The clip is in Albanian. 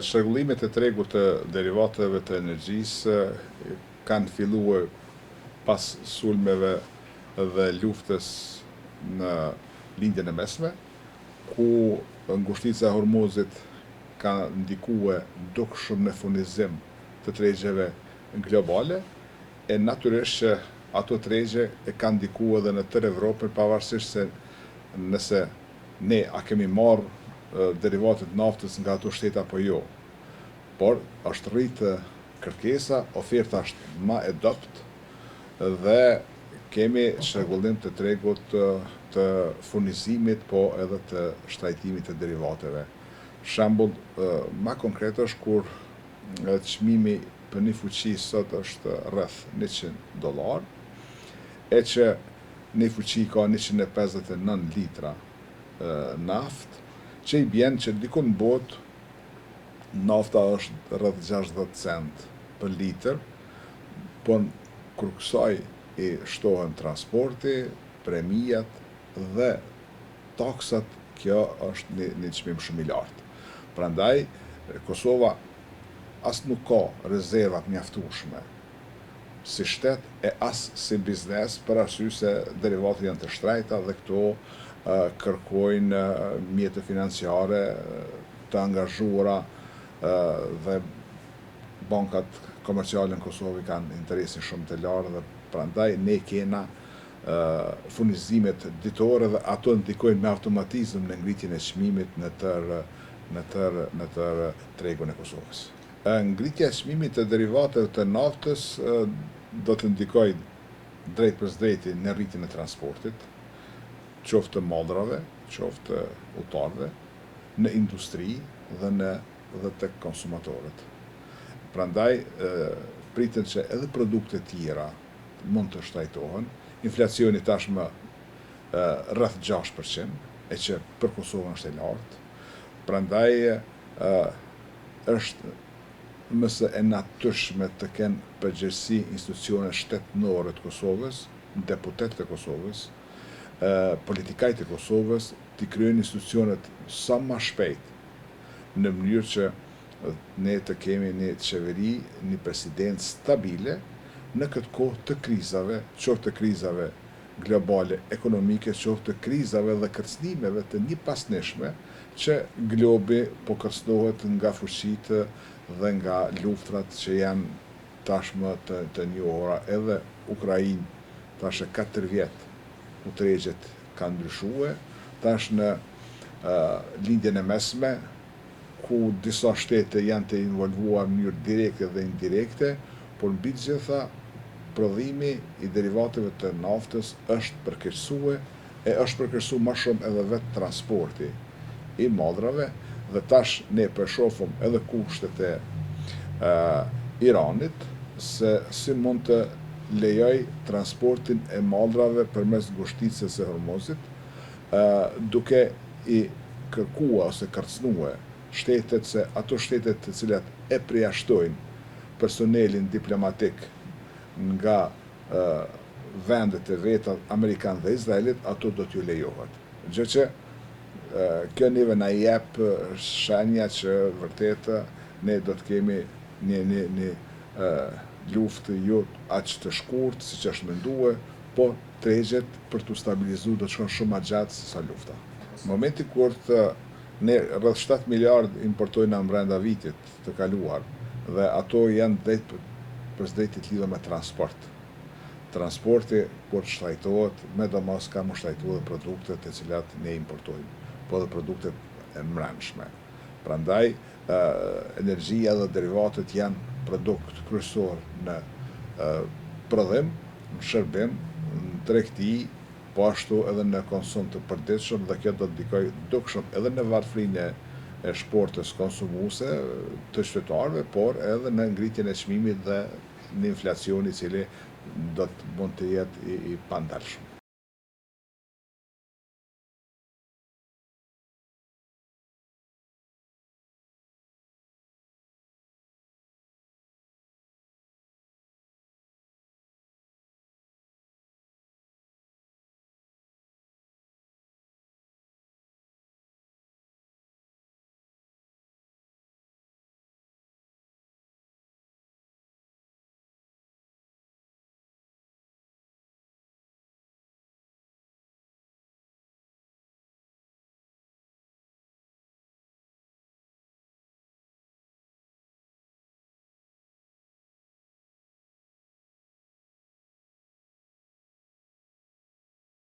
Shregullimet e tregut të derivateve të energjisë kanë filluar pas sulmeve dhe luftës në lindjen e mesme, ku ngushtica e Hormuzit ka ndikuar dukshëm në furnizim të tregjeve globale, e natyrisht që ato tregje e kanë ndikuar edhe në tërë Evropën, pavarësisht se nëse ne a kemi marrë derivatet naftës nga ato shtete apo jo. Por është rritë kërkesa, oferta është ma e dopt dhe kemi shregullim të tregut të furnizimit, po edhe të shtrajtimit të derivateve. Shembull ma konkret është kur çmimi për një fuqi sot është rreth $100, e që një fuqi ka 159 litra naftë, që i bjen që dikun në botë nafta është rreth 60 cent për litër, por kur kësaj i shtohen transporti, premijat dhe taksat, kjo është një çmim shumë i lartë. Prandaj, Kosova as nuk ka rezervat mjaftueshme si shtet e as si biznes, për arsye se derivatet janë të shtrejta dhe këto kërkojnë mjete financiare të angazhuara dhe bankat komerciale në Kosovë kanë interesin shumë të lartë dhe prandaj ne kena furnizimet ditore dhe ato ndikojnë me automatizëm në ngritjen e çmimit në tërë tregun e Kosovës. Ngritja e çmimit të derivateve të naftës do të ndikojë drejt për drejti në rritjen e transportit, qoftë të maldrave, qoftë të udhëtarëve, në industri dhe tek konsumatorët. Prandaj pritet që edhe produkte tjera mund të shtrajtohen. Inflacioni tashmë rreth 6%, e që për Kosovën është e lartë. Prandaj është mëse e natyrshme të kenë përgjegjësi institucione shtetënore të Kosovës, deputetët e Kosovës, politikajtë e Kosovës, t'i kryejnë institucionet sa më shpejt, në mënyrë që ne të kemi një qeveri, një president stabile në këtë kohë të krizave, qoftë të krizave globale ekonomike, qoftë të krizave dhe kërcënimeve të njëpasnishme që globi po kërcënohet nga fuqitë dhe nga luftrat që janë tashmë të njohura. Edhe Ukrainë tash e 4 vjet ku tregjet kanë ndryshuar, tash në lindjen e mesme, ku disa shtete janë të involvuar në mënyrë direkte dhe indirekte, por mbi të gjitha prodhimi i derivateve të naftës është përkeqësuar, e është përkeqësuar më shumë edhe vetë transporti i maldrave, dhe tash ne shohim edhe kushtet e Iranit, se si mund të lejoj transportin e maldrave përmes ngushticës së Hormuzit, duke i kërkuar ose kërcënuar shtetet, se ato shtetet të cilat e përjashtojnë personelin diplomatik nga vendet e veta Amerikan dhe Izraelit, ato do t'ju lejohet. Gjë që kjo neve na jep shenja që vërtet ne do të kemi një luftë jo aq të shkurtë siç është menduar, po tregjet për t'u stabilizuar do të shkojnë shumë më gjatë se sa lufta. Në momenti kur ne rreth 7 miliardë importojnë brenda vitit të kaluar dhe ato janë drejt për drejt të lidhur me transport. Transporti kur shtrajtohet, sidomos ka më shtrajtuar produktet të cilat ne importojmë, po dhe produktet e brendshme. Prandaj energjia dhe derivatet janë produkt kryesor në prodhim, në shërbim, në tregti, po ashtu edhe në konsum të përditshëm, dhe kjo do të ndikojë dukshëm edhe në varfrinë e shportës konsumuese të qytetarëve, por edhe në ngritjen e çmimit dhe në inflacion i cili do të mund të jetë i pandalshëm.